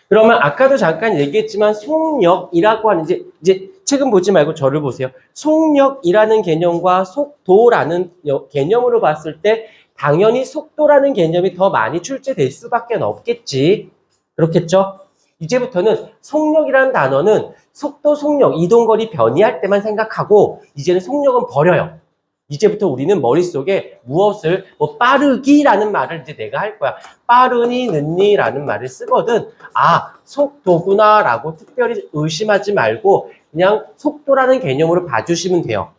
그러면 아까도 잠깐 얘기했지만 속력이라고 하는 이제 책은 보지 말고 저를 보세요. 속력이라는 개념과 속도라는 개념으로 봤을 때 당연히 속도라는 개념이 더 많이 출제될 수밖에 없겠지. 그렇겠죠? 이제부터는 속력이라는 단어는 속도, 속력, 이동거리 변이할 때만 생각하고 이제는 속력은 버려요. 이제부터 우리는 머릿속에 무엇을 빠르기라는 말을 이제 내가 할 거야. 빠르니 늦니라는 말을 쓰거든. 아, 속도구나라고 특별히 의심하지 말고 그냥 속도라는 개념으로 봐주시면 돼요.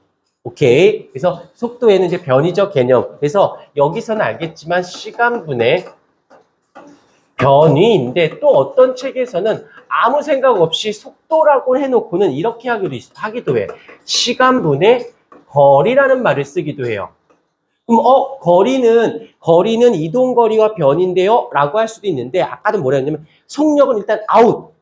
오케이. 그래서 속도에는 이제 변이적 개념. 그래서 여기서는 알겠지만 시간분의 변이인데 또 어떤 책에서는 아무 생각 없이 속도라고 해놓고는 이렇게 하기도 해. 시간분의 거리라는 말을 쓰기도 해요. 그럼 거리는 이동거리와 변인데요 라고 할 수도 있는데 아까도 뭐라 했냐면 속력은 일단 아웃.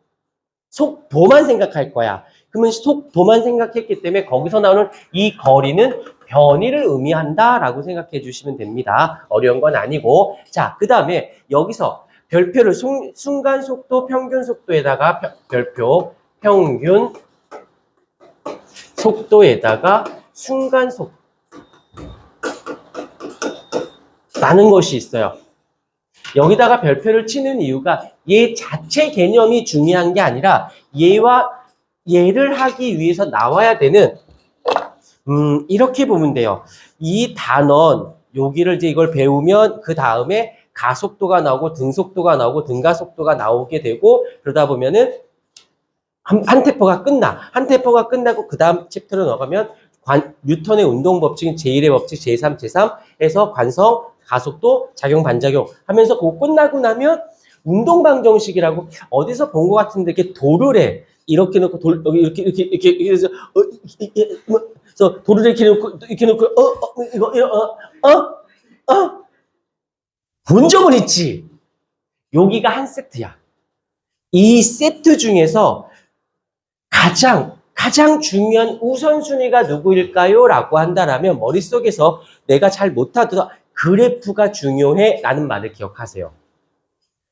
속도만 생각할 거야. 그러면 속도만 생각했기 때문에 거기서 나오는 이 거리는 변이를 의미한다라고 생각해 주시면 됩니다. 어려운 건 아니고. 자, 그 다음에 여기서 별표를 순간 속도, 평균 속도에다가 별표, 평균 속도에다가 순간 속도 라는 것이 있어요. 여기다가 별표를 치는 이유가 얘 자체 개념이 중요한 게 아니라 얘와 얘를 하기 위해서 나와야 되는 이렇게 보면 돼요. 이 단원 여기를 이제 이걸 배우면 그 다음에 가속도가 나오고 등속도가 나오고 등가속도가 나오게 되고 그러다 보면은 한 테포가 끝나. 한 테포가 끝나고 그 다음 챕터로 넘어가면 뉴턴의 운동 법칙, 제1의 법칙, 제3, 제3에서 관성, 가속도, 작용, 반작용 하면서 그거 끝나고 나면 운동방정식이라고 어디서 본 것 같은데 이렇게 도를 해. 이렇게 놓고 여기 이렇게 해서 그래서 도를 이렇게 놓고 본 적은 있지. 여기가 한 세트야. 이 세트 중에서 가장 중요한 우선순위가 누구일까요? 라고 한다면 머릿속에서 내가 잘 못하더라도 그래프가 중요해 라는 말을 기억하세요.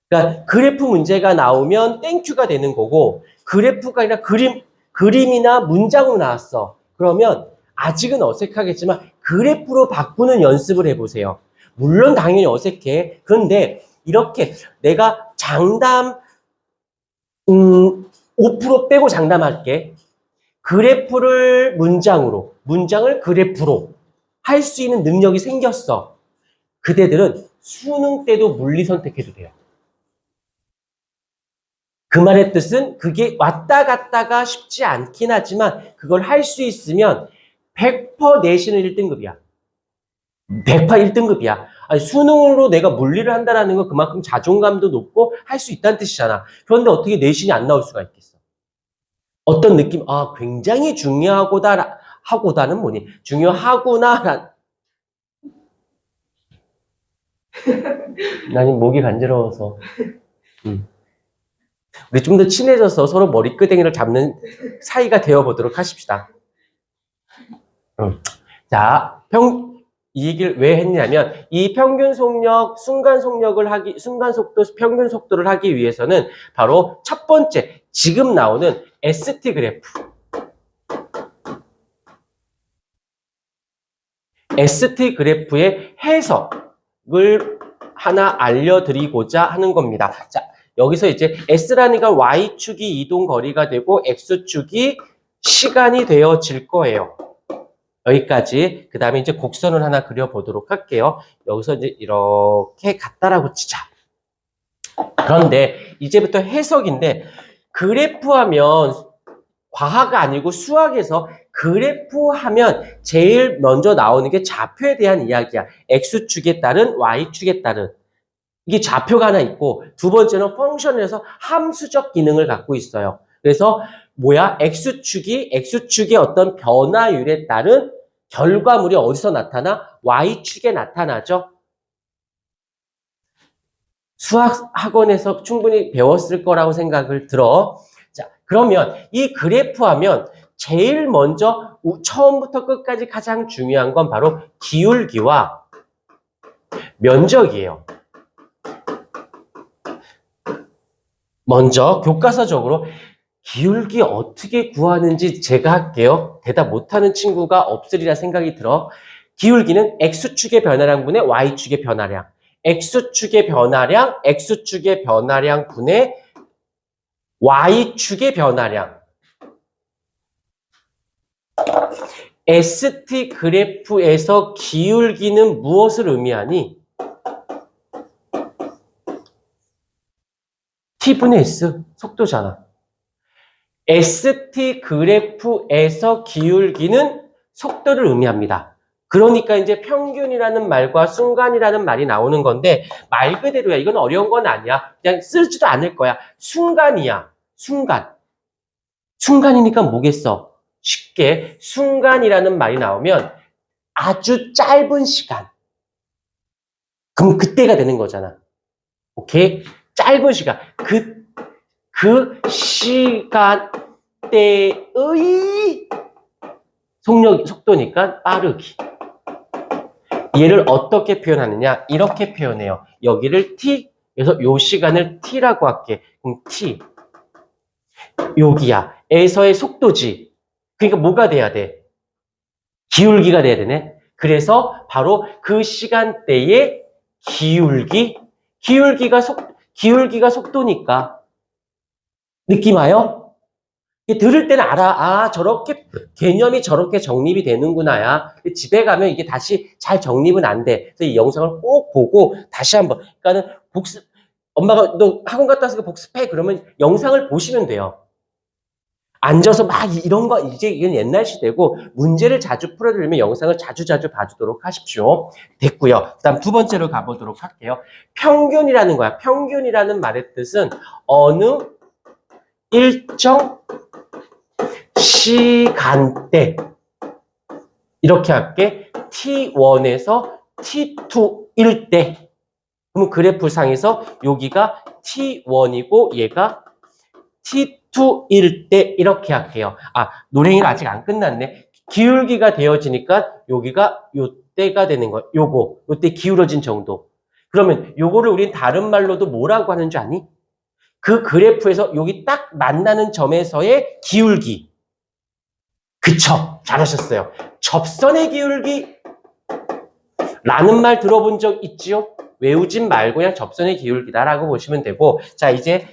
그러니까 그래프 문제가 나오면 땡큐가 되는 거고 그래프가 아니라 그림이나 문장으로 나왔어. 그러면 아직은 어색하겠지만 그래프로 바꾸는 연습을 해보세요. 물론 당연히 어색해. 그런데 이렇게 내가 장담 5% 빼고 장담할게. 그래프를 문장을 그래프로 할 수 있는 능력이 생겼어. 그대들은 수능 때도 물리 선택해도 돼요. 그 말의 뜻은 그게 왔다 갔다가 쉽지 않긴 하지만 그걸 할 수 있으면 100% 내신은 1등급이야. 100% 1등급이야. 아니, 수능으로 내가 물리를 한다는 건 그만큼 자존감도 높고 할 수 있다는 뜻이잖아. 그런데 어떻게 내신이 안 나올 수가 있겠어? 어떤 느낌? 아, 굉장히 하고다는 뭐니? 중요하구나. 나는 목이 간지러워서. 우리 좀 더 친해져서 서로 머리끄댕이를 잡는 사이가 되어보도록 하십시다. 자, 이 얘기를 왜 했냐면, 이 평균 속력, 순간 속도, 평균 속도를 하기 위해서는 바로 첫 번째, 지금 나오는 ST 그래프. ST 그래프의 해석을 하나 알려드리고자 하는 겁니다. 자, 여기서 이제 S라는 건 Y축이 이동 거리가 되고 X축이 시간이 되어질 거예요. 여기까지. 그 다음에 이제 곡선을 하나 그려보도록 할게요. 여기서 이제 이렇게 같다라고 치자. 그런데 이제부터 해석인데 그래프 하면 과학 아니고 수학에서 그래프 하면 제일 먼저 나오는 게 좌표에 대한 이야기야. X축에 따른 Y축에 따른. 이게 좌표가 하나 있고 두 번째는 펑션에서 함수적 기능을 갖고 있어요. 그래서 뭐야? X축의 어떤 변화율에 따른 결과물이 어디서 나타나? Y축에 나타나죠. 수학 학원에서 충분히 배웠을 거라고 생각을 들어. 자, 그러면 이 그래프 하면 제일 먼저 처음부터 끝까지 가장 중요한 건 바로 기울기와 면적이에요. 먼저 교과서적으로 기울기 어떻게 구하는지 제가 할게요. 대답 못하는 친구가 없으리라 생각이 들어. 기울기는 X축의 변화량 분의 Y축의 변화량. X축의 변화량, X축의 변화량 분의 Y축의 변화량. ST 그래프에서 기울기는 무엇을 의미하니? T분의 S, 속도잖아. ST 그래프에서 기울기는 속도를 의미합니다. 그러니까 이제 평균이라는 말과 순간이라는 말이 나오는 건데 말 그대로야. 이건 어려운 건 아니야. 그냥 쓰지도 않을 거야. 순간이야. 순간. 순간이니까 뭐겠어? 쉽게 순간이라는 말이 나오면 아주 짧은 시간. 그럼 그때가 되는 거잖아. 오케이? 짧은 시간. 그 시간대의 속도니까 빠르기. 얘를 어떻게 표현하느냐? 이렇게 표현해요. 여기를 t, 그래서 요 시간을 t라고 할게. 그럼 t. 여기야. 에서의 속도지. 그러니까 뭐가 돼야 돼? 기울기가 돼야 되네. 그래서 바로 그 시간대의 기울기가 속도니까. 느낌 와요? 들을 때는 알아. 아, 저렇게, 개념이 저렇게 정립이 되는구나야. 집에 가면 이게 다시 잘 정립은 안 돼. 그래서 이 영상을 꼭 보고 다시 한번. 그러니까는 엄마가 너 학원 갔다 와서 복습해. 그러면 영상을 보시면 돼요. 앉아서 막 이런 거, 이제 이건 옛날 시대고, 문제를 자주 풀어드리면 영상을 자주자주 봐주도록 하십시오. 됐고요. 그 다음 두 번째로 가보도록 할게요. 평균이라는 거야. 평균이라는 말의 뜻은 어느 일정 시간대. 이렇게 할게. T1에서 T2일 때. 그럼 그래프상에서 여기가 T1이고 얘가 T2일 때 이렇게 할게요. 아, 노랭이는 아직 안 끝났네. 기울기가 되어지니까 여기가 요때가 되는 거예요. 요때 기울어진 정도. 그러면 요거를 우린 다른 말로도 뭐라고 하는 줄 아니? 그 그래프에서 여기 딱 만나는 점에서의 기울기. 그쵸? 잘하셨어요. 접선의 기울기 라는 말 들어본 적 있지요? 외우진 말고 그냥 접선의 기울기다라고 보시면 되고, 자, 이제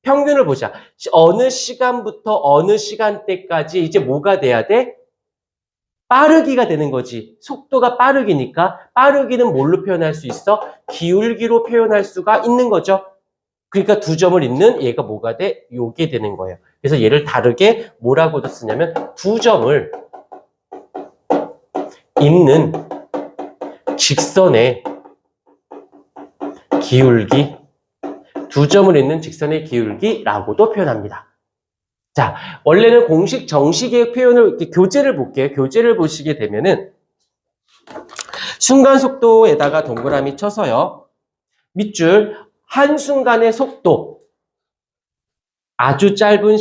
평균을 보자. 어느 시간부터 어느 시간대까지 이제 뭐가 돼야 돼? 빠르기가 되는 거지. 속도가 빠르기니까 빠르기는 뭘로 표현할 수 있어? 기울기로 표현할 수가 있는 거죠. 그러니까 두 점을 잇는 얘가 뭐가 돼? 요게 되는 거예요. 그래서 얘를 다르게 뭐라고도 쓰냐면 두 점을 잇는 직선의 기울기, 두 점을 잇는 직선의 기울기라고도 표현합니다. 자, 원래는 공식 정식의 표현을 이렇게 교재를 볼게요. 교재를 보시게 되면은 순간 속도에다가 동그라미 쳐서요. 밑줄 한순간의 속도, 아주 짧은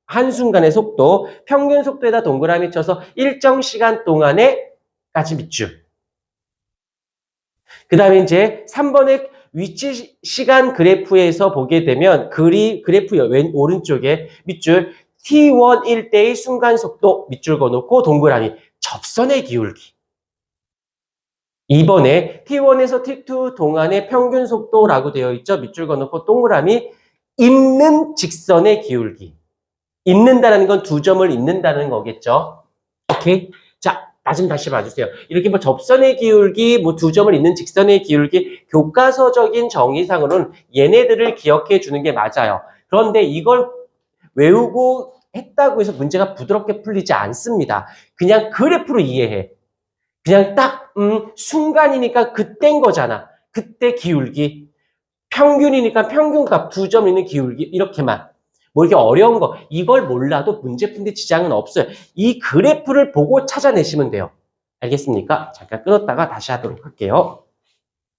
한순간의 속도, 평균 속도에다 동그라미 쳐서 일정 시간 동안에까지 밑줄. 그 다음에 이제 3번의 위치 시간 그래프에서 보게 되면 그래프 왼 오른쪽에 밑줄 T1일 때의 순간 속도 밑줄 그어놓고 동그라미 접선의 기울기. 2번에 T1에서 T2 동안의 평균 속도라고 되어 있죠. 밑줄 그어놓고 동그라미 잇는 직선의 기울기. 잇는다는 건 두 점을 잇는다는 거겠죠. 오케이? 자, 나좀 다시 봐주세요. 이렇게 뭐 접선의 기울기, 뭐 두 점을 잇는 직선의 기울기, 교과서적인 정의상으로는 얘네들을 기억해 주는 게 맞아요. 그런데 이걸 외우고 했다고 해서 문제가 부드럽게 풀리지 않습니다. 그냥 그래프로 이해해. 그냥 딱 순간이니까 그때인 거잖아. 그때 기울기. 평균이니까 평균값 두 점 있는 기울기 이렇게만. 뭐 이렇게 어려운 거 이걸 몰라도 문제 푸는데 지장은 없어요. 이 그래프를 보고 찾아내시면 돼요. 알겠습니까? 잠깐 끊었다가 다시 하도록 할게요.